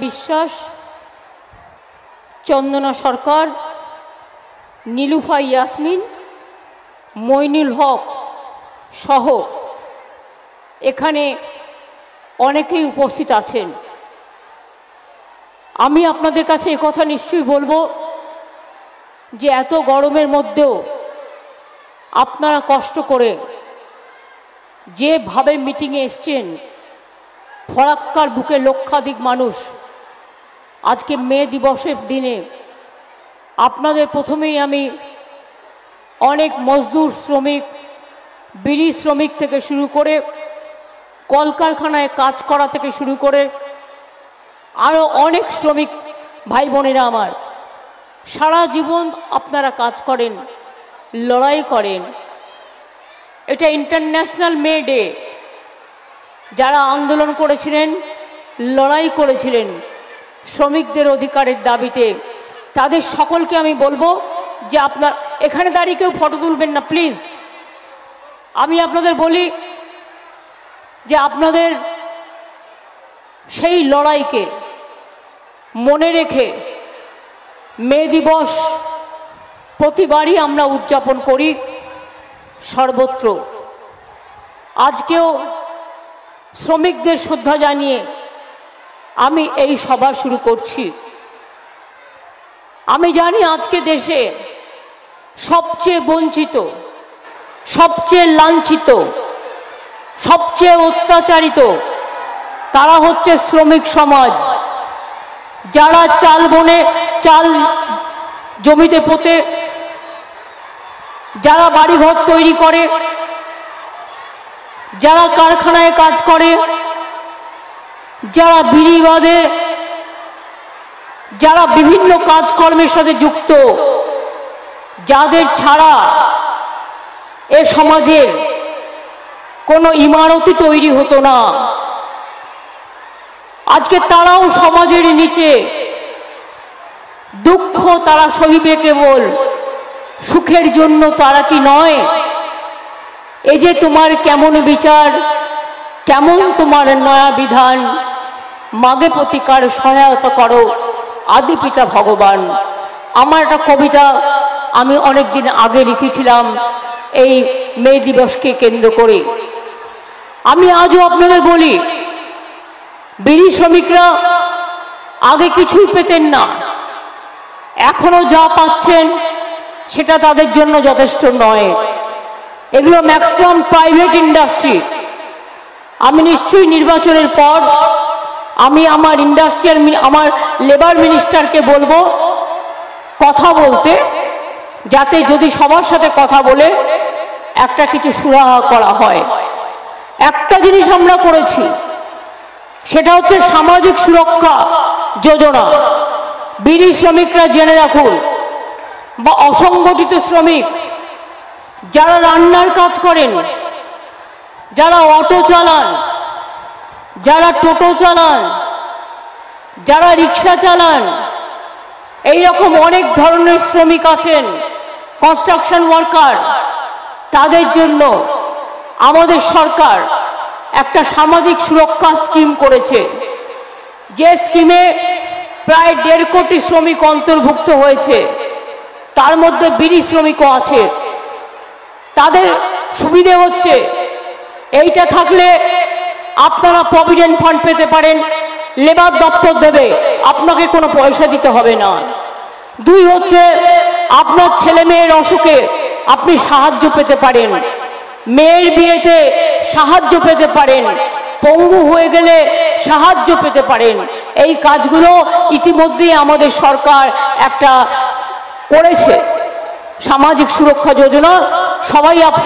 বিশ্বাস, চন্দনা সরকার, নীলুফা ইয়াসমিন, মইনুল হক সহ এখানে অনেকেই উপস্থিত আছেন। আমি আপনাদের কাছে একথা নিশ্চয়ই বলবো যে এত গরমের মধ্যেও আপনারা কষ্ট করে যেভাবে মিটিংয়ে এসছেন, ফরাক্কার বুকে লক্ষাধিক মানুষ আজকে মে দিবসের দিনে আপনাদের প্রথমেই আমি অনেক মজদুর শ্রমিক, বিড়ি শ্রমিক থেকে শুরু করে কলকারখানায় কাজ করা থেকে শুরু করে আরও অনেক শ্রমিক ভাই বোনেরা আমার, সারা জীবন আপনারা কাজ করেন, লড়াই করেন। এটা ইন্টারন্যাশনাল মে ডে। যারা আন্দোলন করেছিলেন, লড়াই করেছিলেন শ্রমিকদের অধিকারের দাবিতে, তাদের সকলকে আমি বলবো যে আপনার এখানে দাঁড়িয়ে কেউ ফটো তুলবেন না প্লিজ। আমি আপনাদের বলি যে আপনাদের সেই লড়াইকে মনে রেখে মে দিবস প্রতিবারই আমরা উদযাপন করি সর্বত্র। আজকেও শ্রমিকদের শ্রদ্ধা জানিয়ে আমি এই সভা শুরু করছি। আমি জানি আজকে দেশে সবচেয়ে বঞ্চিত, সবচেয়ে লাঞ্ছিত, সবচেয়ে অত্যাচারিত তারা হচ্ছে শ্রমিক সমাজ। যারা চাল বনে, চাল জমিতে পোতে, যারা বাড়িঘর তৈরি করে, যারা কারখানায় কাজ করে, যারা বিড়ি বাঁধে, যারা বিভিন্ন কাজকর্মের সাথে যুক্ত, যাদের ছাড়া এ সমাজের কোনো ইমারতই তৈরি হতো না, আজকে তারাও সমাজের নিচে। দুঃখ তারা সহিবে কেবল সুখের জন্য, তারা কি নয়? এই যে তোমার কেমন বিচার, কেমন তোমার নয়া বিধান, মাগে প্রতিকার সহায়তা করো আদি পিতা ভগবান। আমার একটা কবিতা আমি অনেক দিন আগে লিখেছিলাম এই মে দিবসকে কেন্দ্র করে। আমি আজও আপনাদের বলি, বিড়ি শ্রমিকরা আগে কিছুই পেতেন না, এখনো যা পাচ্ছেন সেটা তাদের জন্য যথেষ্ট নয়। এগুলো ম্যাক্সিমাম প্রাইভেট ইন্ডাস্ট্রি। আমি নিশ্চয়ই নির্বাচনের পর আমি আমার ইন্ডাস্ট্রিয়াল, আমার লেবার মিনিস্টারকে বলবো কথা বলতে, যাতে যদি সবার সাথে কথা বলে একটা কিছু সুরাহা করা হয়। একটা জিনিস আমরা করেছি, সেটা হচ্ছে সামাজিক সুরক্ষা যোজনা। বিড়ি শ্রমিকরা জেনে রাখুন, বা অসংগঠিত শ্রমিক যারা রান্নার কাজ করেন, যারা অটো চালান, যারা টোটো চালান, যারা রিক্সা চালান, এই রকম অনেক ধরনের শ্রমিক আছেন, কনস্ট্রাকশন ওয়ার্কার, তাদের জন্য আমাদের সরকার একটা সামাজিক সুরক্ষা স্কিম করেছে। যে স্কিমে প্রায় 1.5 কোটি শ্রমিক অন্তর্ভুক্ত হয়েছে, তার মধ্যে বিড়ি শ্রমিকও আছে। তাদের সুবিধে হচ্ছে এইটা থাকলে আপনারা প্রভিডেন্ট ফান্ড পেতে পারেন, লেবার দপ্তর দেবে, আপনাকে কোনো পয়সা দিতে হবে না। 2 হচ্ছে আপনার ছেলে মেয়ের অসুখে আপনি সাহায্য পেতে পারেন, মেয়ের বিয়েতে সাহায্য পেতে পারেন, পঙ্গু হয়ে গেলে সাহায্য পেতে পারেন। এই কাজগুলো ইতিমধ্যেই আমাদের সরকার একটা করেছে, সামাজিক সুরক্ষা যোজনা।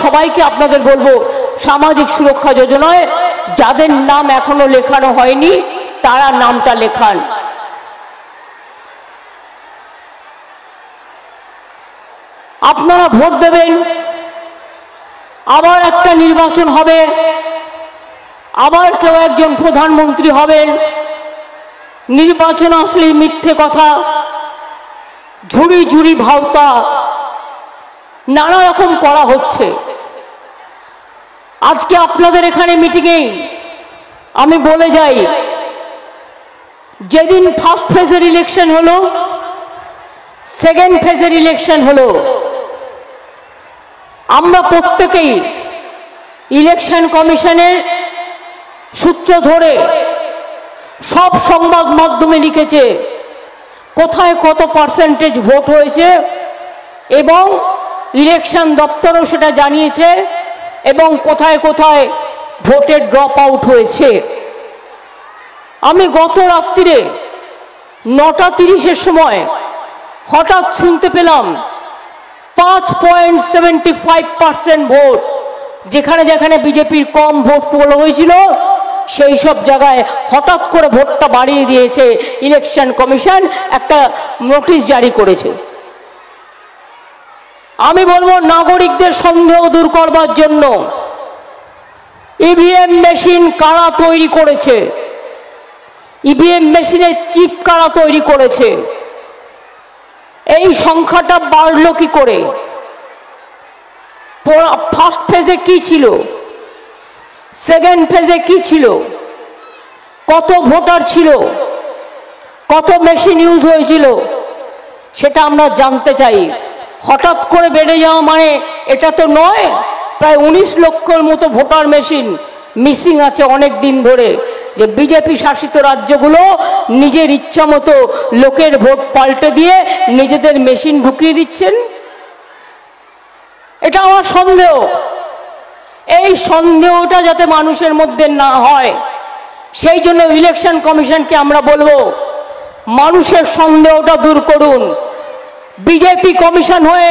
সবাইকে আপনাদের বলবো, সামাজিক সুরক্ষা যোজনায় যাদের নাম এখনো লেখানো হয়নি তারা নামটা লেখান। আপনারা ভোট দেবেন, আবার একটা নির্বাচন হবে, আবার কেউ একজন প্রধানমন্ত্রী হবেন। নির্বাচন আসলে মিথ্যে কথা, ঝুড়ি ঝুড়ি ভাওতা নানা রকম করা হচ্ছে। আজকে আপনাদের এখানে মিটিংয়ে আমি বলে যাই, যেদিন ফার্স্ট ফেজের ইলেকশন হলো, সেকেন্ড ফেজের ইলেকশন হলো, আমরা প্রত্যেকেই ইলেকশন কমিশনের সূত্র ধরে সব সংবাদ মাধ্যমে লিখেছে কোথায় কত পার্সেন্টেজ ভোট হয়েছে, এবং ইলেকশন দপ্তরও সেটা জানিয়েছে, এবং কোথায় কোথায় ভোটের ড্রপ আউট হয়েছে। আমি গত রাত্রিরে 9:30-এর সময় হঠাৎ শুনতে পেলাম 5.75% ভোট, যেখানে যেখানে বিজেপির কম ভোট পোল হয়েছিল সেই সব জায়গায় হঠাৎ করে ভোটটা বাড়িয়ে দিয়েছে ইলেকশন কমিশন, একটা নোটিশ জারি করেছে। আমি বলবো নাগরিকদের সন্দেহ দূর করবার জন্য ইভিএম মেশিন কারা তৈরি করেছে, ইভিএম মেশিনের চিপ কারা তৈরি করেছে, এই সংখ্যাটা বাড়লো কি করে, ফার্স্ট ফেজে কি ছিল, সেকেন্ড ফেজে কি ছিল, কত ভোটার ছিল, কত মেশিন ইউজ হয়েছিল, সেটা আমরা জানতে চাই। হঠাৎ করে বেড়ে যাওয়া মানে এটা তো নয়। প্রায় 19 লক্ষের মতো ভোটার মেশিন মিসিং আছে অনেক দিন ধরে, যে বিজেপি শাসিত রাজ্যগুলো নিজের ইচ্ছা মতো লোকের ভোট পাল্টে দিয়ে নিজেদের মেশিন ঢুকিয়ে দিচ্ছেন। এটা আমার সন্দেহ। এই সন্দেহটা যাতে মানুষের মধ্যে না হয়, সেই জন্য ইলেকশন কমিশনকে আমরা বলবো মানুষের সন্দেহটা দূর করুন। বিজেপি কমিশন হয়ে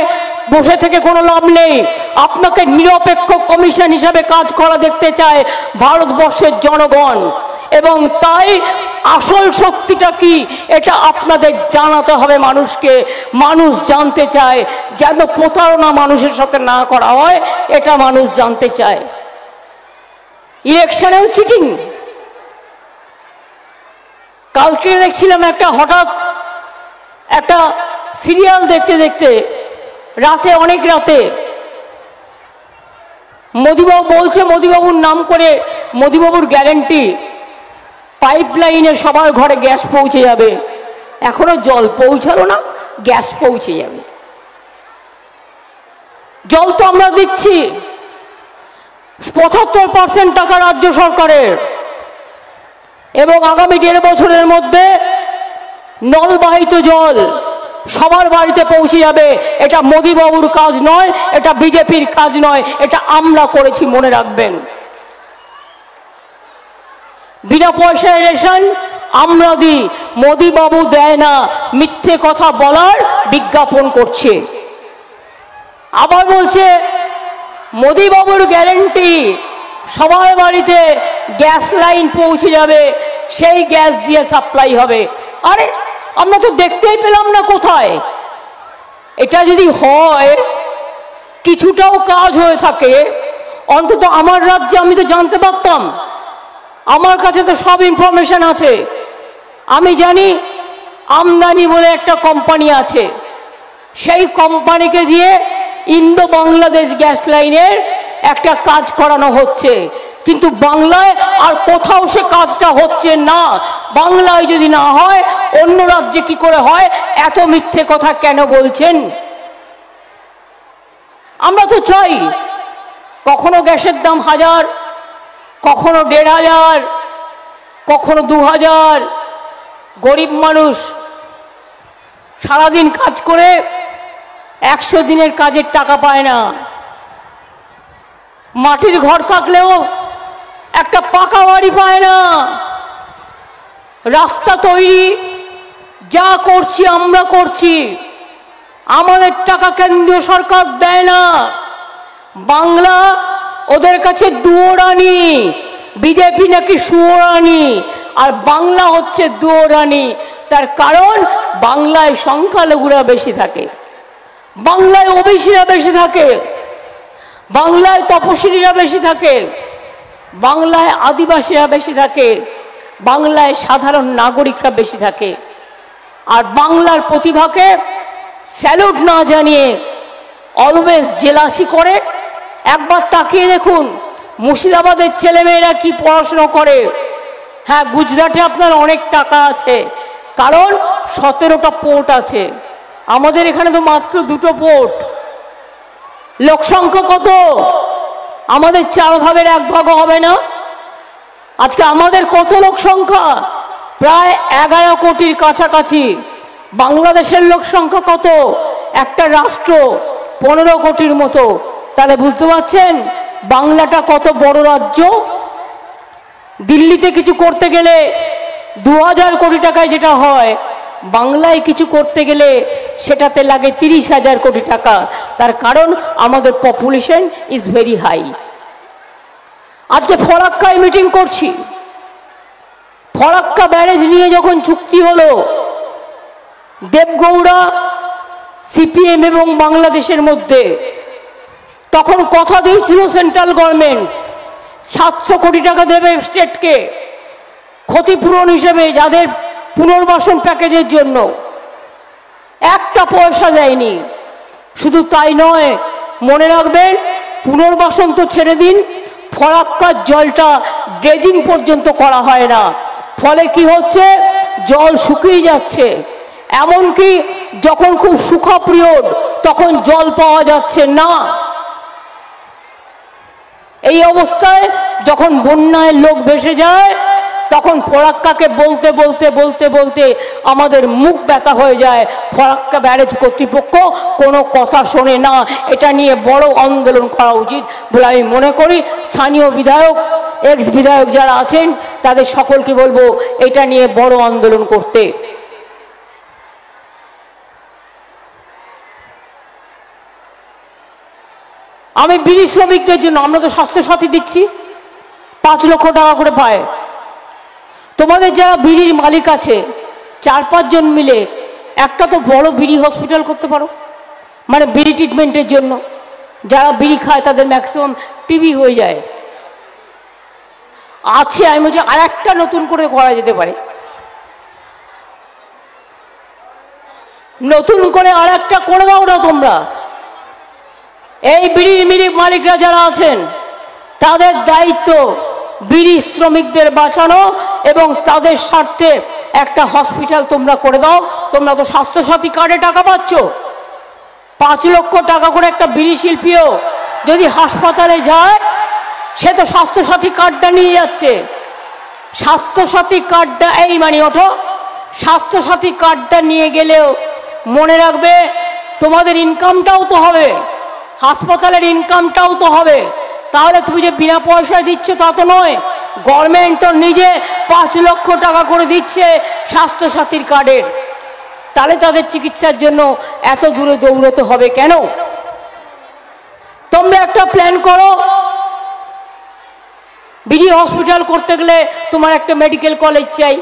বসে থেকে কোনো লাভ নেই। আপনাকে নিরপেক্ষ কমিশন হিসাবে কাজ করা দেখতে চায় ভারতবর্ষের জনগণ, এবং তাই আসল শক্তিটা কি এটা আপনাদের জানাতে হবে মানুষকে। মানুষ জানতে চায়, যেন প্রতারণা মানুষের সাথে না করা হয়, এটা মানুষ জানতে চায়। ইলেকশনেও চিটিং। কালকে দেখছিলাম হঠাৎ একটা সিরিয়াল দেখতে দেখতে রাতে, অনেক রাতে, মোদিবাবু বলছে, মোদিবাবুর নাম করে, মোদিবাবুর গ্যারেন্টি পাইপলাইনে সবার ঘরে গ্যাস পৌঁছে যাবে। এখনো জল পৌঁছালো না, গ্যাস পৌঁছে যাবে। জল তো আমরা দিচ্ছি, 75% টাকা রাজ্য সরকারের, এবং আগামী 1.5 বছরের মধ্যে নলবাহিত জল সবার বাড়িতে পৌঁছে যাবে। এটা মোদিবাবুর কাজ নয়, এটা বিজেপির কাজ নয়, এটা আমরা করেছি, মনে রাখবেন। বিনা পয়সায় রেশন আমরা দিই, মোদিবাবু দেয় না, মিথ্যে কথা বলার বিজ্ঞাপন করছে। আবার বলছে মোদিবাবুর গ্যারেন্টি সবার বাড়িতে গ্যাস লাইন পৌঁছে যাবে, সেই গ্যাস দিয়ে সাপ্লাই হবে। আরে আমরা তো দেখতেই পেলাম না কোথায়। এটা যদি হয়, কিছুটাও কাজ হয়ে থাকে, অন্তত আমার রাজ্যে আমি তো জানতে পারতাম। আমার কাছে তো সব ইনফরমেশন আছে। আমি জানি আমদানি বলে একটা কোম্পানি আছে, সেই কোম্পানিকে দিয়ে ইন্দো বাংলাদেশ গ্যাস লাইনের একটা কাজ করানো হচ্ছে, কিন্তু বাংলায় আর কোথাও সে কাজটা হচ্ছে না। বাংলায় যদি না হয়, অন্য রাজ্যে কি করে হয়? এত মিথ্যে কথা কেন বলছেন? আমরা তো চাই, কখনো গ্যাসের দাম 1000, কখনো 1500, কখনো 2000। গরিব মানুষ সারাদিন কাজ করে 100 দিনের কাজের টাকা পায় না। মাটির ঘর থাকলেও একটা পাকা বাড়ি পায় না। রাস্তা তৈরি যা করছি আমরা করছি, আমাদের টাকা কেন্দ্রীয় সরকার দেয় না। বাংলা ওদের কাছে দুয়োরানি, বিজেপি নাকি সুয়োরানি, আর বাংলা হচ্ছে দুয়োরানি। তার কারণ বাংলায় সংখ্যালঘুরা বেশি থাকে, বাংলায় ওবিসিরা বেশি থাকে, বাংলায় তপশিলীরা বেশি থাকে, বাংলায় আদিবাসীরা বেশি থাকে, বাংলায় সাধারণ নাগরিকরা বেশি থাকে। আর বাংলার প্রতিভাকে স্যালুট না জানিয়ে অলওয়েজ জেলাসি করে। একবার তাকিয়ে দেখুন মুর্শিদাবাদের ছেলেমেয়েরা কি পড়াশুনো করে, হ্যাঁ, গুজরাটে আপনার অনেক টাকা আছে, কারণ 17টা পোর্ট আছে। আমাদের এখানে তো মাত্র 2টো পোর্ট। লোক সংখ্যা কত? আমাদের 4 ভাগের 1 ভাগও হবে না। আজকে আমাদের কত লোক সংখ্যা? প্রায় 11 কোটির কাছাকাছি। বাংলাদেশের লোক সংখ্যা কত? একটা রাষ্ট্র 15 কোটির মতো। তাহলে বুঝতে পারছেন বাংলাটা কত বড় রাজ্য। দিল্লিতে কিছু করতে গেলে 2000 কোটি টাকায় যেটা হয়, বাংলায় কিছু করতে গেলে সেটাতে লাগে 30,000 কোটি টাকা। তার কারণ আমাদের পপুলেশন ইজ ভেরি হাই। আজকে ফরাক্কায় মিটিং করছি। ফরাক্কা ব্যারেজ নিয়ে যখন চুক্তি হলো, দেবগৌড়া, সিপিএম এবং বাংলাদেশের মধ্যে, তখন কথা দিয়েছিল সেন্ট্রাল গভর্নমেন্ট 700 কোটি টাকা দেবে স্টেটকে ক্ষতিপূরণ হিসেবে, যাদের পুনর্বাসন প্যাকেজের জন্য। একটা পয়সা দেয়নি। শুধু তাই নয়, মনে রাখবেন পুনর্বাসন তো ছেড়ে দিন, ফরাক্কার জলটা ড্রেজিং পর্যন্ত করা হয় না। ফলে কি হচ্ছে, জল শুকিয়ে যাচ্ছে। এমনকি যখন খুব শুকা পিরিয়ড, তখন জল পাওয়া যাচ্ছে না। এই অবস্থায় যখন বন্যায় লোক ভেসে যায়, তখন ফরাক্কাকে বলতে বলতে বলতে বলতে আমাদের মুখ ব্যথা হয়ে যায়। ফরাক্কা ব্যারেজ কর্তৃপক্ষ কোনো কথা শোনে না। এটা নিয়ে বড় আন্দোলন করা উচিত বলে আমি মনে করি। স্থানীয় বিধায়ক, এক্স বিধায়ক যারা আছেন, তাদের সকলকে বলবো এটা নিয়ে বড় আন্দোলন করতে। আমি বিড়ি শ্রমিকদের জন্য, আমরা তো স্বাস্থ্যসাথী দিচ্ছি, 5 লক্ষ টাকা করে পায়। তোমাদের যারা বিড়ির মালিক আছে, 4-5 জন মিলে একটা তো বড় বিড়ি হসপিটাল করতে পারো, মানে বিড়ি ট্রিটমেন্টের জন্য। যারা বিড়ি খায় তাদের ম্যাক্সিমাম টিবি হয়ে যায়। আছে, আমি বলছি আর একটা নতুন করে করা যেতে পারে। নতুন করে আর একটা করে দাও না তোমরা। এই বিড়ি মালিকরা যারা আছেন, তাদের দায়িত্ব বিড়ি শ্রমিকদের বাঁচানো এবং তাদের স্বার্থে একটা হসপিটাল তোমরা করে দাও। তোমরা তো স্বাস্থ্যসাথী কার্ডে টাকা পাচ্ছ। 5 লক্ষ টাকা করে একটা বিড়ি শিল্পীও যদি হাসপাতালে যায়, সে তো স্বাস্থ্যসাথী কার্ডটা নিয়ে যাচ্ছে। স্বাস্থ্যসাথী কার্ডটা, এই মানে ওঠো, স্বাস্থ্যসাথী কার্ডটা নিয়ে গেলেও মনে রাখবে তোমাদের ইনকামটাও তো হবে, হাসপাতালের ইনকামটাও তো হবে। তাহলে তুমি যে বিনা পয়সায় দিচ্ছ তা তো নয়, গভর্নমেন্ট তো নিজে 5 লক্ষ টাকা করে দিচ্ছে স্বাস্থ্যসাথীর কার্ডের। তাহলে তাদের চিকিৎসার জন্য এত দূরে দৌড়তে হবে কেন? তোমরা একটা প্ল্যান করো। বিডি হসপিটাল করতে গেলে তোমার একটা মেডিকেল কলেজ চাই।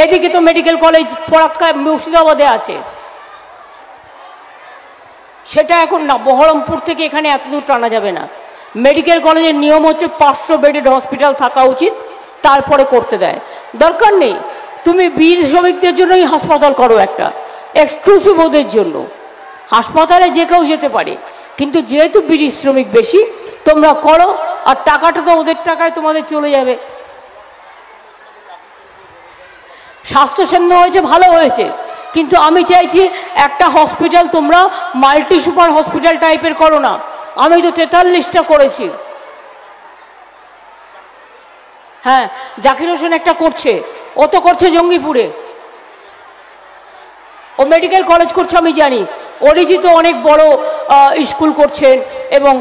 এদিকে তো মেডিকেল কলেজ ফরাক্কা মুর্শিদাবাদে আছে, সেটা এখন না। বহরমপুর থেকে এখানে এত দূর টানা যাবে না। মেডিকেল কলেজের নিয়ম হচ্ছে 500 বেডেড হসপিটাল থাকা উচিত, তারপরে করতে দেয়। দরকার নেই তুমি বিড়ি শ্রমিকদের জন্যই হাসপাতাল করো, একটা এক্সক্লুসিভ ওদের জন্য। হাসপাতালে যে কেউ যেতে পারে, কিন্তু যেহেতু বিড়ি শ্রমিক বেশি, তোমরা করো। আর টাকাটা তো ওদের টাকায় তোমাদের চলে যাবে। স্বাস্থ্যকেন্দ্র হয়েছে, ভালো হয়েছে, কিন্তু আমি চাইছি একটা হসপিটাল তোমরা মাল্টি সুপার হসপিটাল টাইপের করো না। আমি তো 43টা করেছি। হ্যাঁ, জাকির হোসেন একটা করছে, ও তো করছে জঙ্গিপুরে, ও মেডিকেল কলেজ করছে আমি জানি। অরিজিৎ অনেক বড় স্কুল করছেন এবং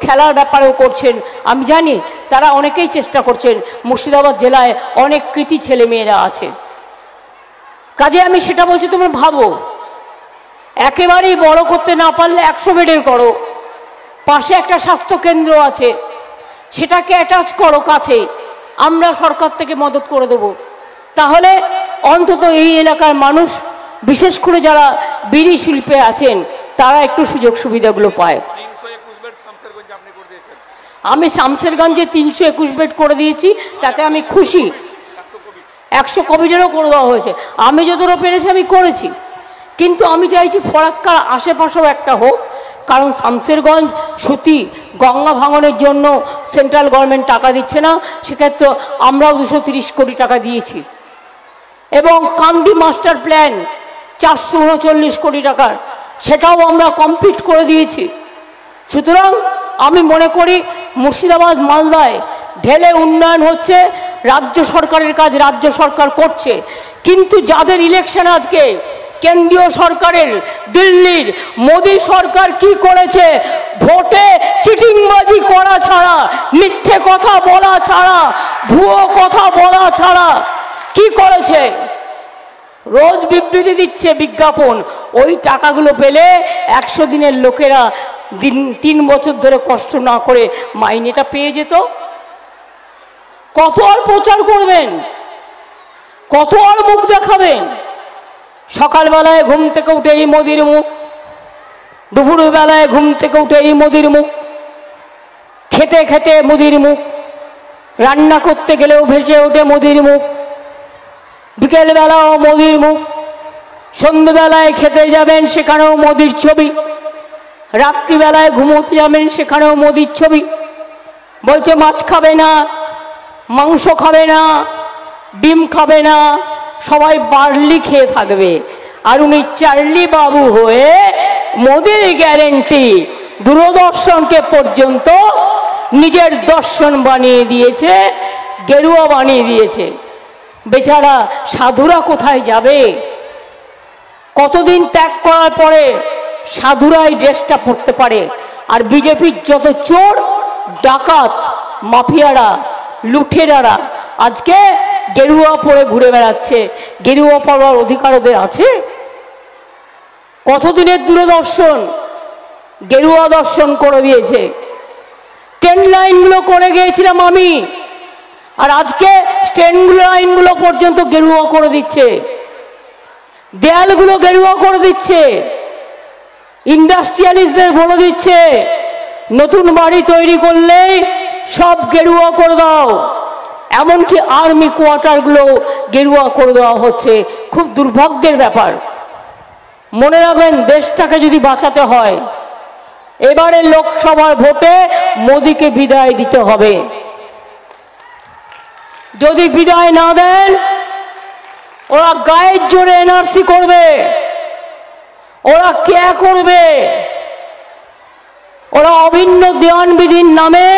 খেলার ব্যাপারেও করছেন আমি জানি। তারা অনেকেই চেষ্টা করছেন। মুর্শিদাবাদ জেলায় অনেক কৃতি ছেলে মেয়েরা আছে। কাজে আমি সেটা বলছি, তোমরা ভাবো, একেবারেই বড় করতে না পারলে 100 বেডের করো। পাশে একটা স্বাস্থ্য কেন্দ্র আছে, সেটাকে অ্যাটাচ করো কাছে। আমরা সরকার থেকে মদত করে দেবো। তাহলে অন্তত এই এলাকার মানুষ, বিশেষ করে যারা বিড়ি শিল্পে আছেন, তারা একটু সুযোগ সুবিধাগুলো পায়। আমি শামসেরগঞ্জে 321 বেড করে দিয়েছি, তাতে আমি খুশি। 100 কোভিডেরও করে দেওয়া হয়েছে। আমি যতটা পেরেছি আমি করেছি, কিন্তু আমি চাইছি ফরাক্কার আশেপাশেও একটা হোক, কারণ শামসেরগঞ্জ সুতি গঙ্গা ভাঙনের জন্য সেন্ট্রাল গভর্নমেন্ট টাকা দিচ্ছে না, সেক্ষেত্রে আমরাও 230 কোটি টাকা দিয়েছি। এবং কান্দি মাস্টার প্ল্যান 439 কোটি টাকার, সেটাও আমরা কমপ্লিট করে দিয়েছি। সুতরাং আমি মনে করি মুর্শিদাবাদ মালদায় ঢেলে উন্নয়ন হচ্ছে, রাজ্য সরকারের কাজ রাজ্য সরকার করছে। কিন্তু যাদের ইলেকশন আজকে কেন্দ্রীয় সরকারের দিল্লির মোদী সরকার কি করেছে? ভোটে চিটিংবাজি করা ছাড়া, মিথ্যে কথা বলা ছাড়া, ভুয়ো কথা বলা ছাড়া কি করেছে? রোজ বিবৃতি দিচ্ছে, বিজ্ঞাপন। ওই টাকাগুলো পেলে 100 দিনের লোকেরা 3 বছর ধরে কষ্ট না করে মাইনেটা পেয়ে যেত। কত আর প্রচার করবেন, কত আর মুখ দেখাবেন? সকালবেলায় ঘুম থেকে উঠে এই মোদির মুখ, দুপুরবেলায় ঘুম থেকে উঠে এই মোদির মুখ, খেতে খেতে মোদির মুখ, রান্না করতে গেলেও ভেসে ওঠে মোদির মুখ, বিকেলবেলাও মোদির মুখ, সন্ধ্যেবেলায় খেতে যাবেন সেখানেও মোদির ছবি, রাত্রিবেলায় ঘুমোতে যাবেন সেখানেও মোদির ছবি। বলছে মাছ খাবে না, মাংস খাবে না, ডিম খাবে না, সবাই বার্লি খেয়ে থাকবে। আর উনি চার্লি বাবু হয়ে মোদির গ্যারেন্টি দূরদর্শনকে পর্যন্ত নিজের দর্শন বানিয়ে দিয়েছে, গেরুয়া বানিয়ে দিয়েছে। বেচারা সাধুরা কোথায় যাবে? কতদিন ত্যাগ করার পরে সাধুরাই ড্রেসটা পরতে পারে? আর বিজেপির যত চোর ডাকাত মাফিয়ারা লুঠেরারা আজকে গেরুয়া পরে ঘুরে বেড়াচ্ছে। গেরুয়া পরার অধিকার ওদের আছে? কতদিনের দূরদর্শন গেরুয়া দর্শন করে দিয়েছে। ট্রেন লাইনগুলো করে গিয়েছিলাম আমি, আর আজকে ট্রেন লাইনগুলো পর্যন্ত গেরুয়া করে দিচ্ছে, দেয়ালগুলো গেরুয়া করে দিচ্ছে, ইন্ডাস্ট্রিয়ালিস্টদের বলে দিচ্ছে নতুন বাড়ি তৈরি করলেই সব গেরুয়া করে দাও। এমনকি আর্মি কোয়ার্টারগুলো গেরুয়া করে দেওয়া হচ্ছে। খুব দুর্ভাগ্যের ব্যাপার। মনে রাখবেন, দেশটাকে যদি বাঁচাতে হয় এবারে লোকসভার ভোটে মোদিকে বিদায় দিতে হবে। যদি বিদায় না দেন, ওরা গায়ের জোরে এনআরসি করবে, ওরা কে করবে, ওরা অভিন্ন দেওয়ান বিধির নামে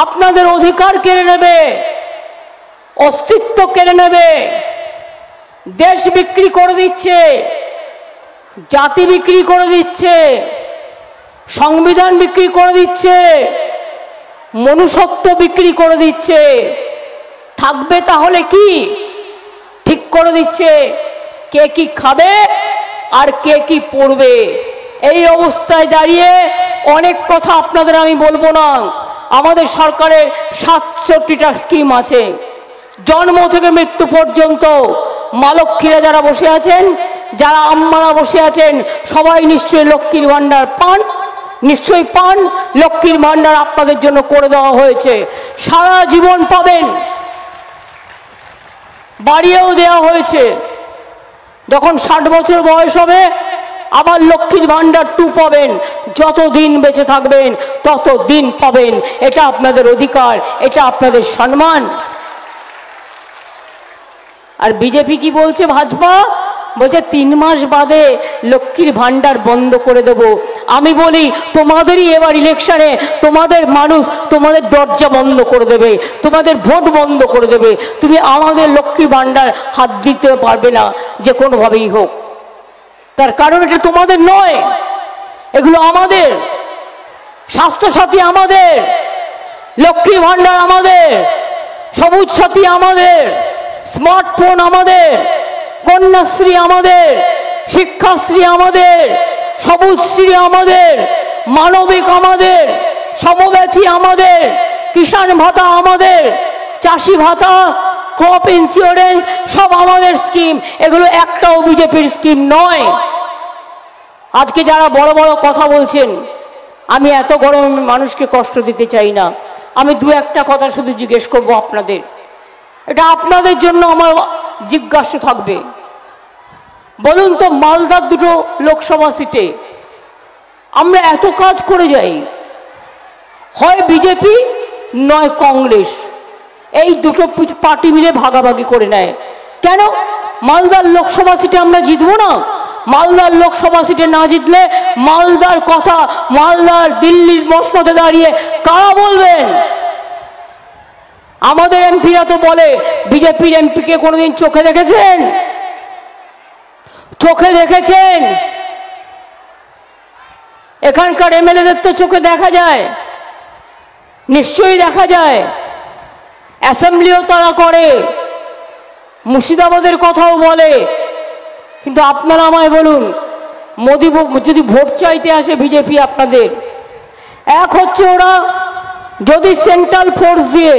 আপনাদের অধিকার কেড়ে নেবে, অস্তিত্ব কেড়ে নেবে, দেশ বিক্রি করে দিচ্ছে, জাতি বিক্রি করে দিচ্ছে, সংবিধান বিক্রি করে দিচ্ছে, মনুষ্যত্ব বিক্রি করে দিচ্ছে। থাকবে তাহলে কি? ঠিক করে দিচ্ছে কে কি খাবে আর কে কি পড়বে। এই অবস্থায় দাঁড়িয়ে অনেক কথা আপনাদের আমি বলবো না। আমাদের সরকারের 67টা স্কিম আছে, জন্ম থেকে মৃত্যু পর্যন্ত। মা লক্ষ্মীরা যারা বসে আছেন, যারা আম্মারা বসে আছেন, সবাই নিশ্চয়ই লক্ষ্মীর ভাণ্ডার পান, নিশ্চয়ই পান। লক্ষ্মীর ভাণ্ডার আপনাদের জন্য করে দেওয়া হয়েছে, সারা জীবন পাবেন। বাড়িয়েও দেওয়া হয়েছে। যখন 60 বছর বয়স হবে আবার লক্ষ্মীর ভাণ্ডার 2 পাবেন। যত দিন বেঁচে থাকবেন তত দিন পাবেন। এটা আপনাদের অধিকার, এটা আপনাদের সম্মান। আর বিজেপি কি বলছে? ভাজপা বলছে 3 মাস বাদে লক্ষ্মীর ভাণ্ডার বন্ধ করে দেব। আমি বলি তোমাদেরই এবার ইলেকশনে তোমাদের মানুষ তোমাদের দরজা বন্ধ করে দেবে, তোমাদের ভোট বন্ধ করে দেবে। তুমি আমাদের লক্ষ্মীর ভাণ্ডার হাত দিতে পারবে না যে কোনোভাবেই হোক। তার কারণ এটা তোমাদের নয়, এগুলো আমাদের। স্বাস্থ্যসাথী আমাদের, লক্ষ্মীর ভাণ্ডার আমাদের, সবুজ সাথী আমাদের, স্মার্টফোন আমাদের, কন্যাশ্রী আমাদের, শিক্ষাশ্রী আমাদের, সবুজশ্রী আমাদের, মানবিক আমাদের, সমব্যথী আমাদের, কিষাণ ভাতা আমাদের, চাষি ভাতা, ক্রপ ইন্স্যুরেন্স সব আমাদের স্কিম। এগুলো একটাও বিজেপির স্কিম নয়। আজকে যারা বড় বড় কথা বলছেন, আমি এত গরমে মানুষকে কষ্ট দিতে চাই না। আমি 2-1টা কথা শুধু জিজ্ঞেস করব আপনাদের, এটা আপনাদের জন্য আমার জিজ্ঞাসা থাকবে। বলুন তো, মালদার 2টো লোকসভা সিটে আমরা এত কাজ করে যাই, হয় বিজেপি নয় কংগ্রেস, এই দুটো পার্টি মিলে ভাগাভাগি করে নেয়। কেন? মালদার লোকসভা সিটে আমরা জিতবো না? মালদার লোকসভা সিটে না জিতলে মালদার কথা মালদার দিল্লির মসনদে দাঁড়িয়ে কারা বলবেন? আমাদের এমপিরা তো বলে, বিজেপির এমপিকে কোনোদিন চোখে দেখেছেন? চোখে দেখেছেন? এখানকার এমএলএদের তো চোখে দেখা যায়, নিশ্চয়ই দেখা যায়, অ্যাসেম্বলিও তারা করে, মুর্শিদাবাদের কথাও বলে। কিন্তু আপনারা আমায় বলুন, মোদি যদি ভোট চাইতে আসে বিজেপি আপনাদের, এক হচ্ছে ওরা যদি সেন্ট্রাল ফোর্স দিয়ে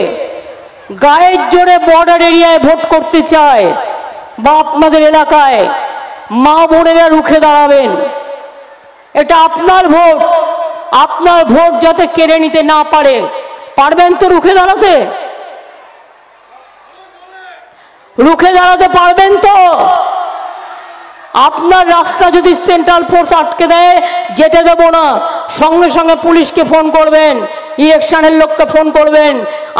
গায়ের জোরে বর্ডার এরিয়ায় ভোট করতে চায় বা আপনাদের এলাকায়, মা বোনেরা রুখে দাঁড়াবেন। এটা আপনার ভোট, আপনার ভোট যাতে কেড়ে নিতে না পারে। পারবেন তো রুখে দাঁড়াতে? রুখে দাঁড়াতে পারবেন তো? আপনার রাস্তা যদি সেন্ট্রাল ফোর্স আটকে দেয়, যেতে দেব না। সঙ্গে সঙ্গে পুলিশকে ফোন করবেন, ইলেকশনের লোককে ফোন করবেন,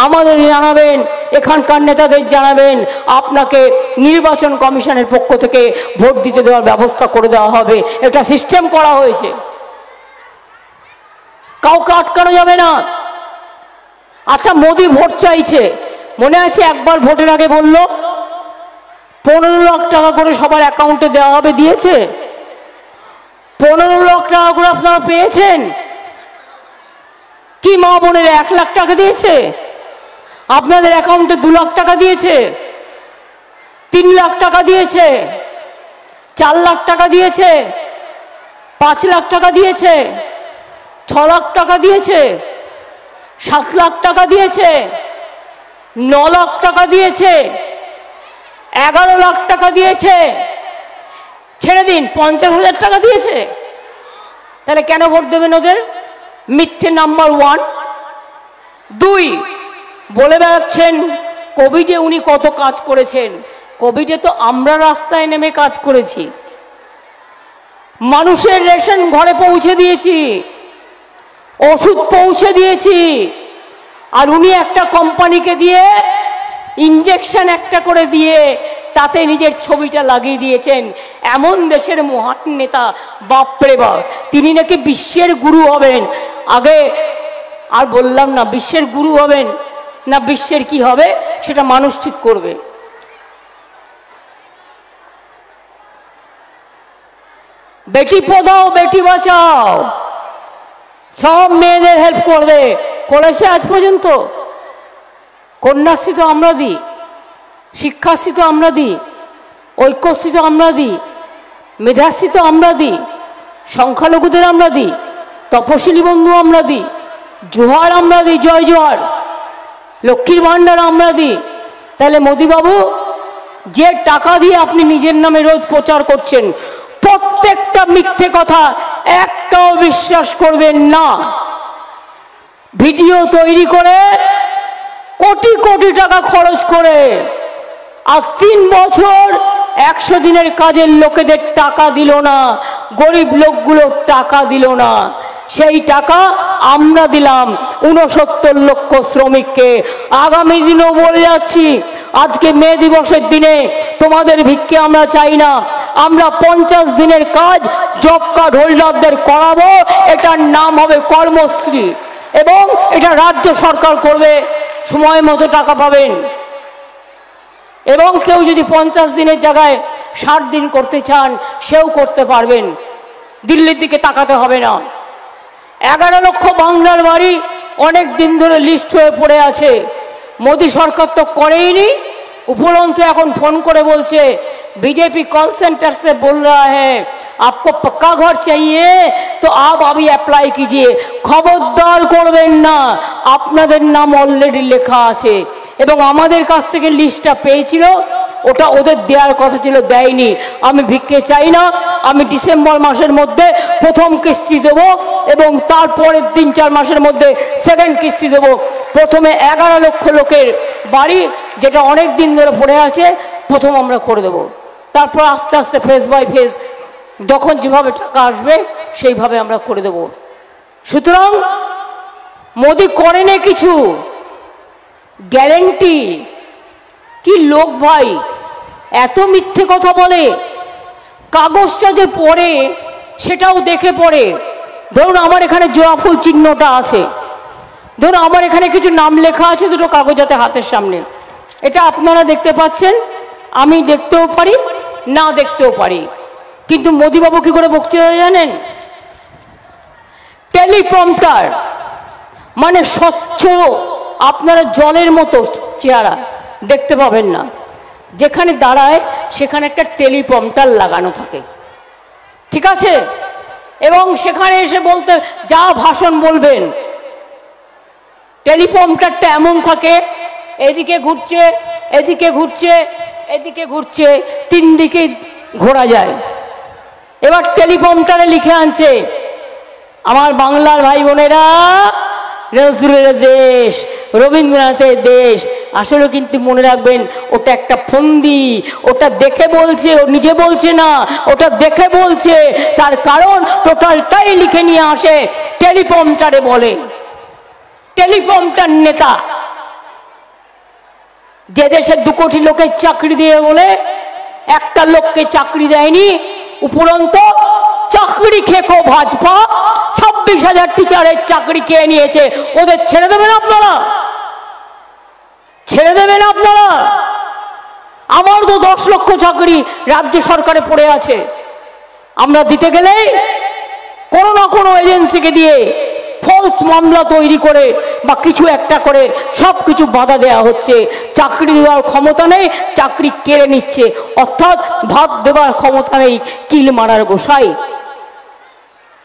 আমাদের জানাবেন, এখানকার নেতাদের জানাবেন, আপনাকে নির্বাচন কমিশনের পক্ষ থেকে ভোট দিতে দেওয়ার ব্যবস্থা করে দেওয়া হবে। এটা সিস্টেম করা হয়েছে, কাউকে আটকানো যাবে না। আচ্ছা, মোদি ভোট চাইছে, মনে আছে একবার ভোটের আগে বলল 15 লাখ টাকা করে সবার অ্যাকাউন্টে দেওয়া হবে, দিয়েছে? 15 লাখ টাকা করে আপনারা পেয়েছেন কি? মা বোনের 1 লাখ টাকা দিয়েছে? আপনাদের অ্যাকাউন্টে 2 লাখ টাকা দিয়েছে, 3 লাখ টাকা দিয়েছে, 4 লাখ টাকা দিয়েছে, 5 লাখ টাকা দিয়েছে, 6 লাখ টাকা দিয়েছে, 7 লাখ টাকা দিয়েছে, 9 লাখ টাকা দিয়েছে, 11 লাখ টাকা দিয়েছে, ছেড়ে দিন 50,000 টাকা দিয়েছে। তাহলে কেন ভোট দেবেন ওদের? মিথ্যে নাম্বার 1। 2, বলে বেড়াচ্ছেন কোভিডে উনি কত কাজ করেছেন। কোভিডে তো আমরা রাস্তায় নেমে কাজ করেছি, মানুষের রেশন ঘরে পৌঁছে দিয়েছি, ওষুধ পৌঁছে দিয়েছি। আর উনি একটা কোম্পানিকে দিয়ে ইঞ্জেকশন একটা করে দিয়ে তাতে নিজের ছবিটা লাগিয়ে দিয়েছেন। এমন দেশের মহান নেতা, বাপরে বাপ, তিনি নাকি বিশ্বের গুরু হবেন। আগে আর বললাম না, বিশ্বের গুরু হবেন না বিশ্বের কি হবে সেটা মানুষ ঠিক করবে। বেটি পড়াও বেটি বাঁচাও, সব মেয়েদের হেল্প করবে, করেছে আজ পর্যন্ত। কন্যাশ্রী তো আমরা দিই, শিক্ষাশ্রী তো আমরা দিই, ঐক্যশ্রী তো আমরা দিই, মেধাশ্রী তো আমরা দিই, সংখ্যালঘুদের আমরা দিই, তপশিলি বন্ধু আমরা দিই, জোহার আমরা দিই, জয় জোহার, লক্ষ্মীর ভাণ্ডার আমরা দিই। তাহলে মোদিবাবু, যে টাকা দিয়ে আপনি নিজের নামে রোজ প্রচার করছেন, প্রত্যেকটা মিথ্যে কথা, একটাও বিশ্বাস করবেন না। ভিডিও তৈরি করে কোটি কোটি টাকা খরচ করে আজ 3 বছর 100 দিনের কাজের লোকেদের টাকা দিল না, গরিব লোকগুলো টাকা দিল না। সেই টাকা আমরা দিলাম 69 লক্ষ শ্রমিককে। আগামী দিনও বলে যাচ্ছি, আজকে মে দিবসের দিনে তোমাদের ভিক্ষে আমরা চাই না, আমরা 50 দিনের কাজ জব কার্ড হোল্ডারদের করাবো। এটার নাম হবে কর্মশ্রী এবং এটা রাজ্য সরকার করবে, সময় মতো টাকা পাবেন। এবং কেউ যদি 50 দিনের জায়গায় 60 দিন করতে চান, সেও করতে পারবেন, দিল্লির দিকে তাকাতে হবে না। 11 লক্ষ বাংলার বাড়ি অনেক দিন ধরে লিস্ট হয়ে পড়ে আছে, মোদি সরকার তো করেইনি। উপরন্তু এখন ফোন করে বলছে, बीजेपी कॉल सेंटर से बोल रहा है आपको पक्का घर चाहिए तो आप अभी अप्लाई कीजिए। खबरदार করবেন না, আপনাদের নাম অলরেডি লেখা আছে এবং আমাদের কাছ থেকে লিস্টটা পেয়েছিল, ওটা ওদের দেওয়ার কথা ছিল, দেয়নি। আমি ভিক্ষে চাই না, আমি ডিসেম্বর মাসের মধ্যে প্রথম কিস্তি দেব এবং তারপরের 3-4 মাসের মধ্যে সেকেন্ড কিস্তি দেব। প্রথমে 11 লক্ষ লোকের বাড়ি, যেটা অনেক দিন ধরে পড়ে আছে, প্রথম আমরা করে দেব। তারপর আস্তে আস্তে ফেজ বাই ফেজ যখন যেভাবে টাকা আসবে সেইভাবে আমরা করে দেব। সুতরাং মোদি করেনি কিছু, গ্যারেন্টি কি লোক ভাই, এত মিথ্যে কথা বলে। কাগজটা যে পড়ে সেটাও দেখে পড়ে। ধরুন আমার এখানে জোড়াফুল চিহ্নটা আছে, ধরুন আমার এখানে কিছু নাম লেখা আছে দুটো কাগজাতে হাতের সামনে, এটা আপনারা দেখতে পাচ্ছেন, আমি দেখতেও পারি না দেখতেও পারি। কিন্তু মোদিবাবু কি করে বক্তৃতা জানেন? টেলিপ্রম্পটার, মানে স্বচ্ছ, আপনারা জলের মতো চেহারা দেখতে পাবেন না, যেখানে দাঁড়ায় সেখানে একটা টেলিপ্রম্পটার লাগানো থাকে, ঠিক আছে? এবং সেখানে এসে বলতে যা ভাষণ বলবেন, টেলিপ্রম্পটারটা এমন থাকে, এদিকে ঘুরছে এদিকে ঘুরছে এদিকে ঘুরছে, তিন দিকে ঘোরা যায়। এবার টেলিপ্রম্পটারে লিখে আনছে, আমার বাংলার ভাই বোনেরা, নজরুলের দেশ, রবীন্দ্রনাথের দেশ। আসলে কিন্তু মনে রাখবেন ওটা একটা ফন্দি, ওটা দেখে বলছে, ও নিজে বলছে না, ওটা দেখে বলছে। তার কারণ টোটালটাই লিখে নিয়ে আসে টেলিপ্রম্পটারে বলে। টেলিপ্রম্পটার নেতা যে দেশে 2 কোটি লোকের চাকরি দিয়ে বলে একটা লোককে চাকরি দেয়নি, উপরন্ত চাকরি খেকো ভাজপা 26,000 টিচারের চাকরি খেয়ে নিয়েছে। ওদের ছেড়ে দেবেন আপনারা? ছেড়ে দেবেন আপনারা? আমার তো 10 লক্ষ চাকরি রাজ্য সরকারে পড়ে আছে, আমরা দিতে গেলেই কোনো না কোনো এজেন্সিকে দিয়ে ফলস মামলা তৈরি করে বা কিছু একটা করে সব কিছু বাধা দেওয়া হচ্ছে। চাকরি দেওয়ার ক্ষমতা নেই, চাকরি কেড়ে নিচ্ছে, অর্থাৎ ভাত দেওয়ার ক্ষমতা নেই, কিল মারার গোসাই।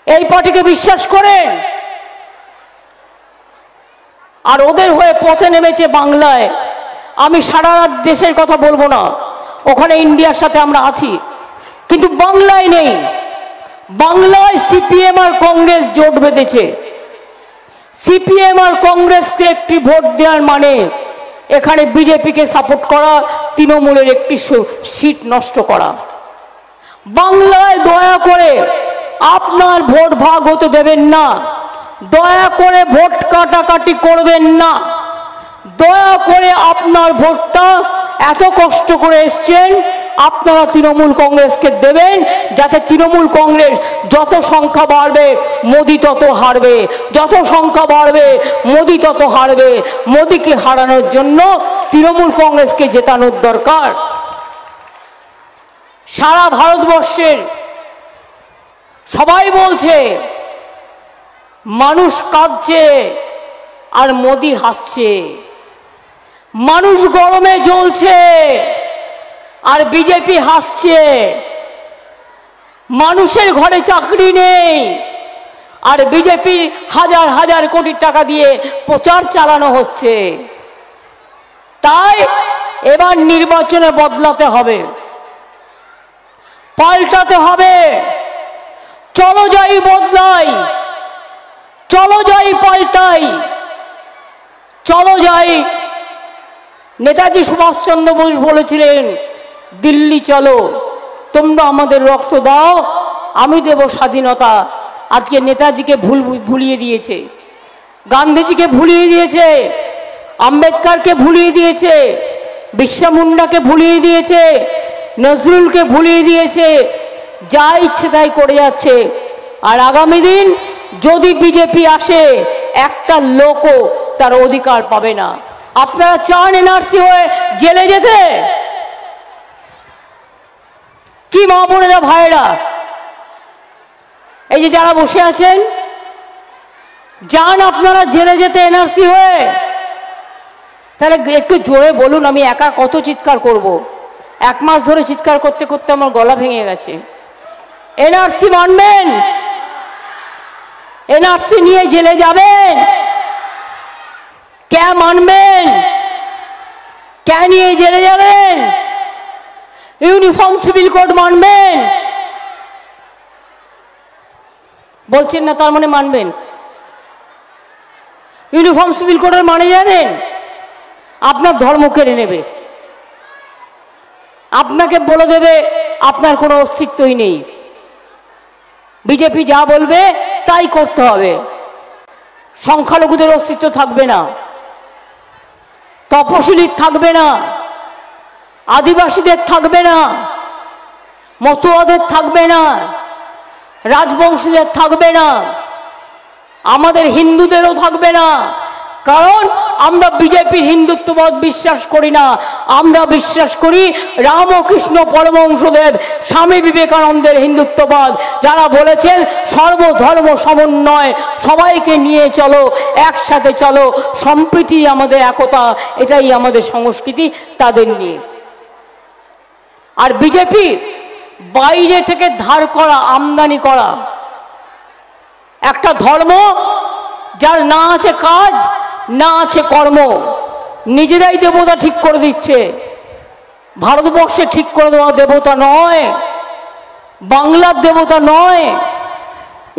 এই পার্টিকে বিশ্বাস করেন? আর ওদের হয়ে পথে নেমেছে বাংলায়। আমি সারা দেশের কথা বলবো না, ওখানে ইন্ডিয়ার সাথে আমরা আছি, কিন্তু বাংলায় নেই। বাংলায় সিপিএম আর কংগ্রেস জোট বেঁধেছে। সিপিএম আর কংগ্রেসকে একটি ভোট দেওয়ার মানে এখানে বিজেপিকে সাপোর্ট করা, তৃণমূলের একটি সিট নষ্ট করা। বাংলায় দয়া করে আপনার ভোট ভাগ হতে দেবেন না, দয়া করে ভোট কাটাকাটি করবেন না, দয়া করে আপনার ভোটটা এত কষ্ট করে এসছেন আপনারা তৃণমূল কংগ্রেসকে দেবেন, যাতে তৃণমূল কংগ্রেস যত সংখ্যা বাড়বে মোদি তত হারবে, যত সংখ্যা বাড়বে মোদি তত হারবে। মোদিকে হারানোর জন্য তৃণমূল কংগ্রেসকে জেতানোর দরকার। সারা ভারতবর্ষের সবাই বলছে মানুষ কাঁদছে আর মোদি হাসছে, মানুষ গরমে জ্বলছে আর বিজেপি হাসছে, মানুষের ঘরে চাকরি নেই আর বিজেপি হাজার হাজার কোটি টাকা দিয়ে প্রচার চালানো হচ্ছে। তাই এবার নির্বাচনে বদলাতে হবে, পাল্টাতে হবে। চলো যাই বদলাই, চলো যাই পাল্টাই, চলো যাই। নেতাজি সুভাষচন্দ্র বোস বলেছিলেন, দিল্লি চলো, তোমরা আমাদের রক্ত দাও, আমি দেব স্বাধীনতা। আজকে নেতাজিকে ভুলিয়ে দিয়েছে, গান্ধীজিকে ভুলিয়ে দিয়েছে, আম্বেদকরকে ভুলিয়ে দিয়েছে, বিরসা মুন্ডাকে ভুলিয়ে দিয়েছে, নজরুলকে ভুলিয়ে দিয়েছে, যা ইচ্ছে তাই করে যাচ্ছে। আর আগামী দিন যদি বিজেপি আসে একটা লোকও তার অধিকার পাবে না। আপনারা চান এনআরসি হয়ে জেলে যেতে? কি মা বোনেরা ভাইরা, এই যে যারা বসে আছেন, যান আপনারা জেলে যেতে এনআরসি হয়ে? তাহলে একটু জোরে বলুন, আমি একা কত চিৎকার করব। 1 মাস ধরে চিৎকার করতে করতে আমার গলা ভেঙে গেছে। এনআরসি মানবেন? এনআরসি নিয়ে জেলে যাবেন? কে মানবেন? কে নিয়ে জেলে যাবেন? ইউনিফর্ম সিভিল কোড মানবেন? বলছেন না, তার মানে মানবেন। ইউনিফর্ম সিভিল কোডের মানে জানেন? আপনার ধর্ম কেড়ে নেবে, আপনাকে বলে দেবে আপনার কোনো অস্তিত্বই নেই। বিজেপি যা বলবে তাই করতে হবে। সংখ্যালঘুদের অস্তিত্ব থাকবে না, তপশিলীর থাকবে না, আদিবাসীদের থাকবে না, মতুয়াদের থাকবে না, রাজবংশীদের থাকবে না, আমাদের হিন্দুদেরও থাকবে না। কারণ আমরা বিজেপির হিন্দুত্ববাদ বিশ্বাস করি না, আমরা বিশ্বাস করি রামকৃষ্ণ পরমহংসদেব স্বামী বিবেকানন্দের হিন্দুত্ববাদ, যারা বলেছেন সর্বধর্ম সমন্বয়, সবাইকে নিয়ে চলো, একসাথে চলো, সম্প্রীতি আমাদের একতা, এটাই আমাদের সংস্কৃতি, তাদের নিয়ে। আর বিজেপি বাইরে থেকে ধার করা, আমদানি করা একটা ধর্ম, যার না আছে কাজ, না আছে কর্ম, নিজেরাই দেবতা ঠিক করে দিচ্ছে। ভারতবর্ষে ঠিক করে দেওয়া দেবতা নয়, বাংলার দেবতা নয়,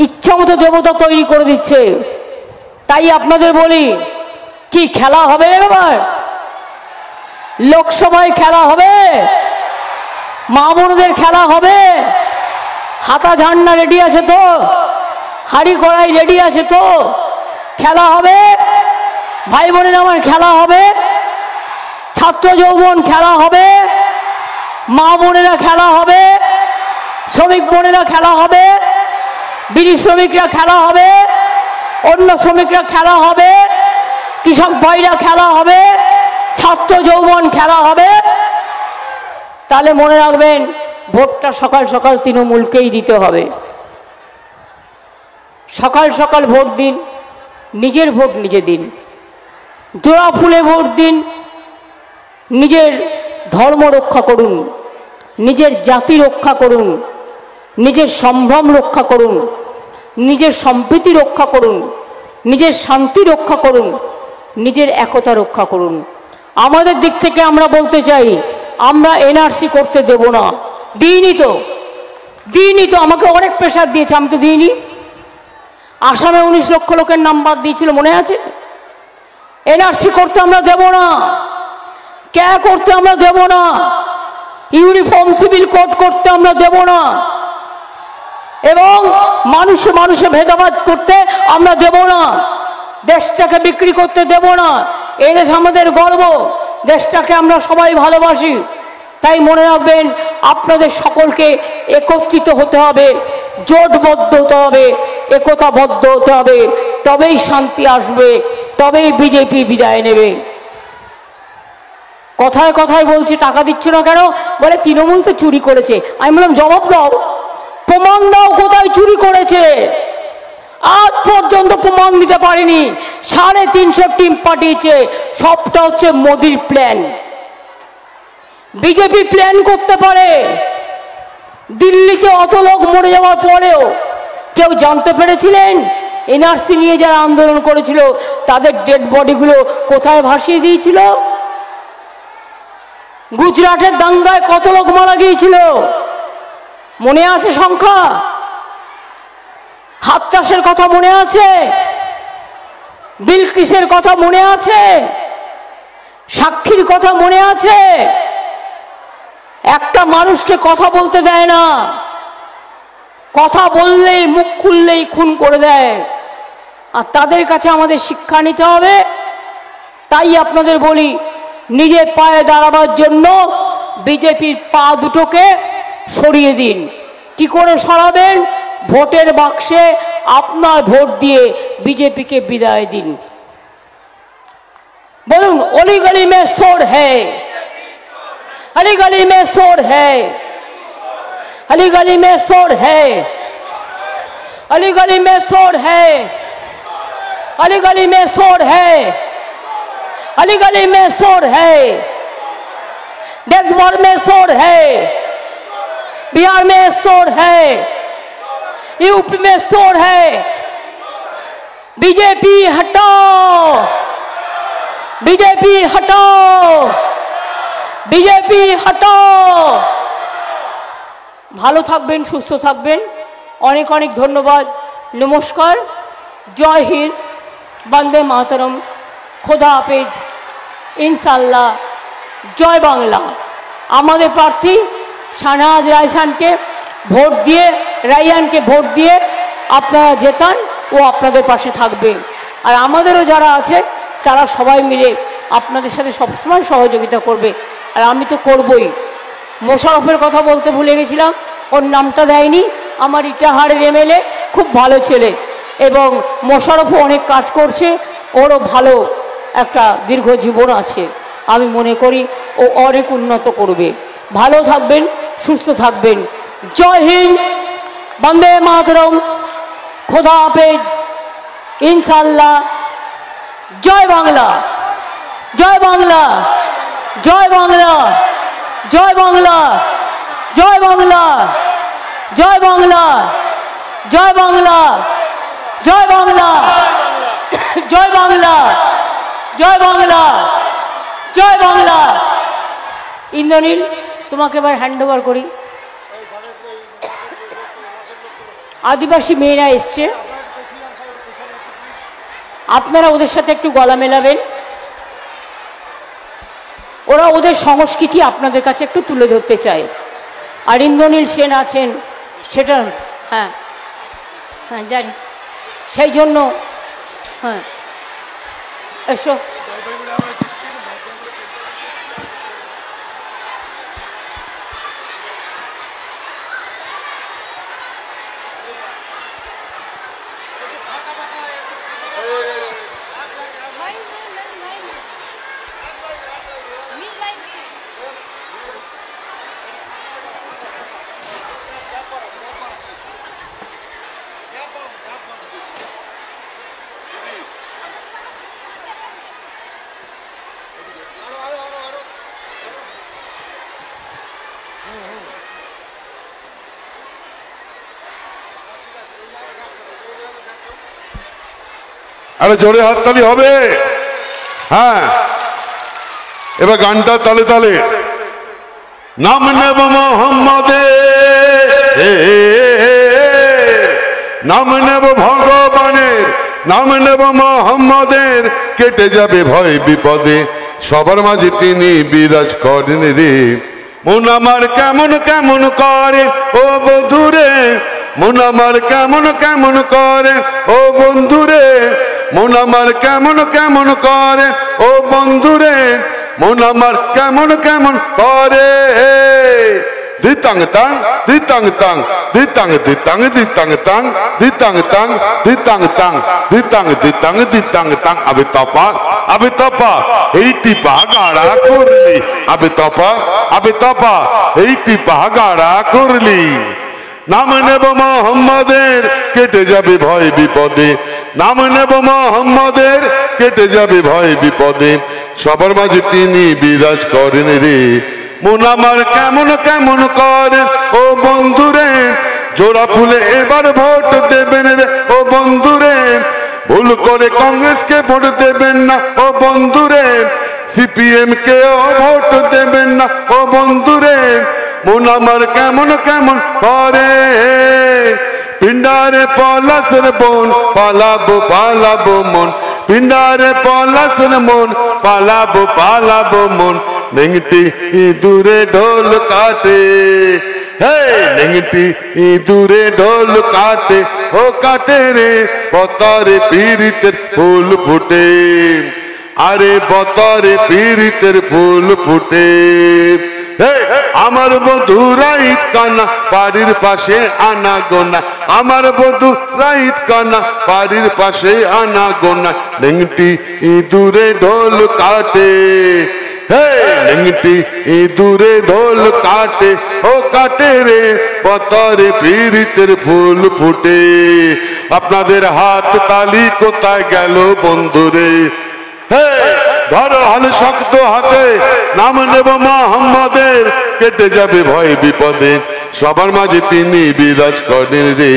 ইচ্ছা মতো দেবতা তৈরি করে দিচ্ছে। তাই আপনাদের বলি, কি খেলা হবে এবার? লোকসভায় খেলা হবে, মা বোনদের খেলা হবে, হাতা ঝান্ডা রেডি আছে তো, হাড়ি কড়াই রেডি আছে তো, খেলা হবে। ভাই বোনের আমার খেলা হবে, ছাত্র যৌবন খেলা হবে, মা বোনেরা খেলা হবে, শ্রমিক বোনেরা খেলা হবে, বিড়ি শ্রমিকরা খেলা হবে, অন্য শ্রমিকরা খেলা হবে, কৃষক ভাইরা খেলা হবে, ছাত্র যৌবন খেলা হবে। তাহলে মনে রাখবেন, ভোটটা সকাল সকাল তৃণমূলকেই দিতে হবে। সকাল সকাল ভোট দিন, নিজের ভোট নিজে দিন, জোড়া ফুলে ভোট দিন, নিজের ধর্ম রক্ষা করুন, নিজের জাতি রক্ষা করুন, নিজের সম্ভ্রম রক্ষা করুন, নিজের সম্প্রীতি রক্ষা করুন, নিজের শান্তি রক্ষা করুন, নিজের একতা রক্ষা করুন। আমাদের দিক থেকে আমরা বলতে চাই, আমরা এনআরসি করতে দেব না। দিইনি তো, আমাকে অনেক প্রেশার দিয়েছে, আমি তো দিইনি। আসামে 19 লক্ষ লোকের নাম্বার দিয়েছিল, মনে আছে? এনআরসি করতে আমরা দেব না, ক্যা করতে আমরা দেব না, ইউনিফর্ম সিভিল কোড করতে আমরা দেব না, এবং মানুষে মানুষে ভেদাভেদ করতে আমরা দেব না, দেশটাকে বিক্রি করতে দেব না। এই দেশ আমাদের গর্ব, দেশটাকে আমরা সবাই ভালোবাসি। তাই মনে রাখবেন, আপনাদের সকলকে একত্রিত হতে হবে, জোটবদ্ধ হতে হবে, একতাবদ্ধ হতে হবে, তবেই শান্তি আসবে, তবেই বিজেপি বিদায় নেবে। কথায় কথায় বলছে টাকা দিচ্ছ না কেন, বলে তৃণমূল তো চুরি করেছে। আমি বললাম জবাব দাও, প্রমাণ দাও কোথায় চুরি করেছে। আজ পর্যন্ত প্রমাণ দিতে পারেনি। 350 টিম পাঠিয়েছে, সবটা হচ্ছে মোদির প্ল্যান। বিজেপি প্ল্যান করতে পারে। দিল্লিতে অত লোক মরে যাওয়ার পরেও কেউ জানতে পেরেছিলেন এনআরসি নিয়ে যারা আন্দোলন করেছিল তাদের ডেড বডিগুলো কোথায় ভাসিয়ে দিয়েছিল? গুজরাটের দাঙ্গায় কত লোক মারা গিয়েছিল মনে আছে সংখ্যা? হাতরাসের কথা মনে আছে? বিলকিসের কথা মনে আছে? সাক্ষীর কথা মনে আছে? একটা মানুষকে কথা বলতে দেয় না, কথা বললেই মুখ খুললেই খুন করে দেয়। আর তাদের কাছে আমাদের শিক্ষা নিতে হবে। তাই আপনাদের বলি, নিজের পায়ে দাঁড়াবার জন্য বিজেপির পা দুটোকে সরিয়ে দিন। কি করে সরাবেন? ভোটের বাক্সে আপনার ভোট দিয়ে বিজেপিকে বিদায় দিন। বলুন, অলি গলি মে চোর হ্যায়, अली गली में चोर है, अली गली में चोर है, अली गली में चोर है, अली गली में चोर है, अली गली में चोर है, देश भर में चोर है, बिहार में चोर है, यूपी में चोर है। बीजेपी हटाओ, बीजेपी हटाओ, বিজেপি হটাও। ভালো থাকবেন, সুস্থ থাকবেন। অনেক অনেক ধন্যবাদ। নমস্কার, জয় হিন্দ, বন্দে মাতরম, খোদা হাফেজ, ইনশাল্লাহ, জয় বাংলা। আমাদের প্রার্থী শাহনাজ রায়সানকে ভোট দিয়ে রাইয়ানকে ভোট দিয়ে আপনারা জেতান, ও আপনাদের পাশে থাকবে। আর আমাদেরও যারা আছে তারা সবাই মিলে আপনাদের সাথে সবসময় সহযোগিতা করবে। আর আমি তো করবই। মোশাররফের কথা বলতে ভুলে গেছিলাম, ওর নামটা দেয়নি। আমার ইটাহারের এমএলএ, খুব ভালো ছেলে, এবং মোশাররফও অনেক কাজ করছে, ওরও ভালো একটা দীর্ঘ জীবন আছে। আমি মনে করি ও অনেক উন্নত করবে। ভালো থাকবেন, সুস্থ থাকবেন। জয় হিন্দ, বন্দে মাতরম, খোদা হাফেজ, ইনশাল্লাহ। জয় বাংলা, জয় বাংলা, জয় বাংলা, জয় বাংলা, জয় বাংলা, জয় বাংলা, জয় বাংলা, জয় বাংলা, জয় বাংলা, জয় বাংলা, জয় বাংলা। ইন্দ্রনীল, তোমাকে এবার হ্যান্ড ওভার করি। আদিবাসী মেয়েরা এসছে, আপনারা ওদের সাথে একটু গলা মেলাবেন। ওরা ওদের সংস্কৃতি আপনাদের কাছে একটু তুলে ধরতে চায়। আর ইন্দ্রনীল সেন আছেন, সেটা হ্যাঁ হ্যাঁ জানি, সেই জন্য হ্যাঁ এসো। আরে জোরে হাততালি হবে। হ্যাঁ, এবার গানটা তালে তালে। নাম নেব মোহাম্মদের, নাম নেব ভগবানের, নাম নেব মোহাম্মদের, কেটে যাবে ভয় বিপদে, সবার মাঝে তিনি বিরাজ করেন রে। মন আমার কেমন কেমন করে ও বন্ধুরে, মন আমার কেমন কেমন করে ও বন্ধুরে, মন আমার কেমন কেমন করে ও বন্ধুরে, মন আমার কেমন কেমন করে। দিতাং তাং দিতাং তাং দিতাং দিতাং দিতাং তাং দিতাং তাং দিতাং তাং দিতাং দিতাং দিতাং তাং। আবে তপা এই টিপা গাড়া করলি, আবে তপা এই টিপা গাড়া করলি। নাম নেব মোহাম্মদের, কেটে যাবে ভয় বিপদে, নাম নেব মোহাম্মদের, কেটে যাবে ভয় বিপদে, সবার মাঝে তিনি বিরাজ করেন রে। মন আমার কেমন কেমন করে ও বন্ধুরে, জোড়া ফুলে এবার ভোট দেবেন রে ও বন্ধুরে, ভুল করে কংগ্রেসকে ভোট দেবেন না ও বন্ধুরে, সিপিএম কেও ভোট দেবেন না ও বন্ধুরে। মন আমার কেমন কেমন করে, পিণ্ডারে পলাশের বোন, পালাবো পালাবো মন, পিণ্ডারে পলাশের মন, পালাবো পালাবো মন। নেংটি ইঁদুরে ঢোল কাটে, হে নেংটি ইঁদুরে ঢোল কাটে, ও কাটে রে বতরে পীড়িতের ফুল ফুটে, আরে বতরে পীড়িতের ফুল ফুটে। আমার বধু রাইত কানা বাড়ির পাশে আনা গোনা, আমার বধু রাইত কানা বাড়ির পাশে আনা গোনা। নেংটি ইঁদুরে ঢোল কাটে, হে নেংটি ইঁদুরে ঢোল কাটে, ও কাটে রে বতরে পীড়িতের ফুল ফুটে। আপনাদের হাত তালি কোথায় গেল বন্ধুরে, হে ধরো হাল শক্ত হাতে, নাম নেব মোহাম্মদের, কেটে যাবে ভয় বিপদে, সবার মাঝে তিনি বিরাজ করেন রে।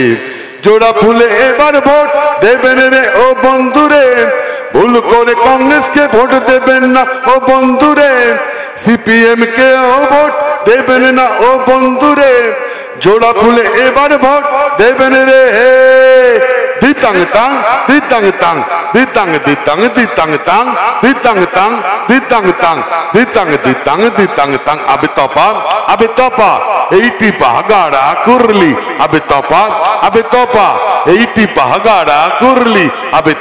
জোড়া ফুলে এবার ভোট দেবেন রে ও বন্ধুরে, ভুল করে কংগ্রেসকে ভোট দেবেন না ও বন্ধুরে, সিপিএম কেও ভোট দেবেন না ও বন্ধুরে, জোড়া ফুলে এবার ভোট দেবেন রে ditang tang ditang tang ditang ditang ditang tang ditang tang ditang tang ditang ditang ditang tang abe topa এইটি পাহাগাড়া করলি আবে তপা এইটি পাহাগাড়া করলি আবে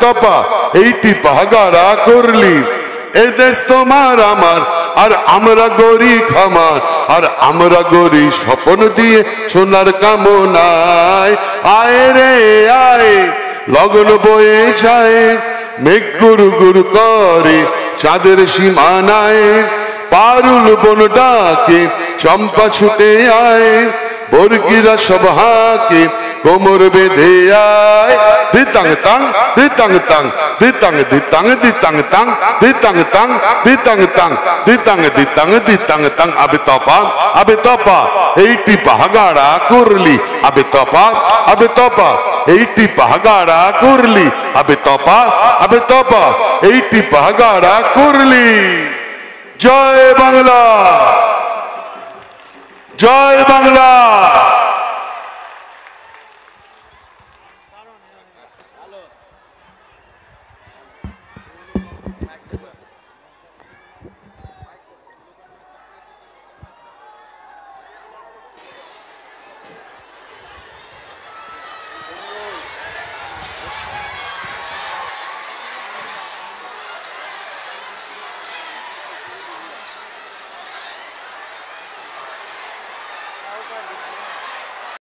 তপা এইটি পাহাগাড়া করলি এই দেশ তোমার আমার আর আমরা গরি খামার আর আমরা গরি স্বপ্ন দিয়ে সোনার কামনায় আয় রে আয় লগন বয়ে যায় মেঘ গুরু গুরু করে চাঁদের সীমানায় পারুল বন ডাকে চম্পা ছুটে আয় বর্গিরা সব হাকে কোমর বেঁধে আয় দিতাং তাং দিতাং তাং দিতাং দিতাং দিতাং তাং দিতাং তাং দিতাং তাং দিতাং দিতাং দিতাং তাং আবে তপা এইটি পাহাগাড়া করলি আবে তপা এইটি পাহাগাড়া করলি আবে তপা এইটি পাহাগাড়া করলি জয় বাংলা জয় বাংলা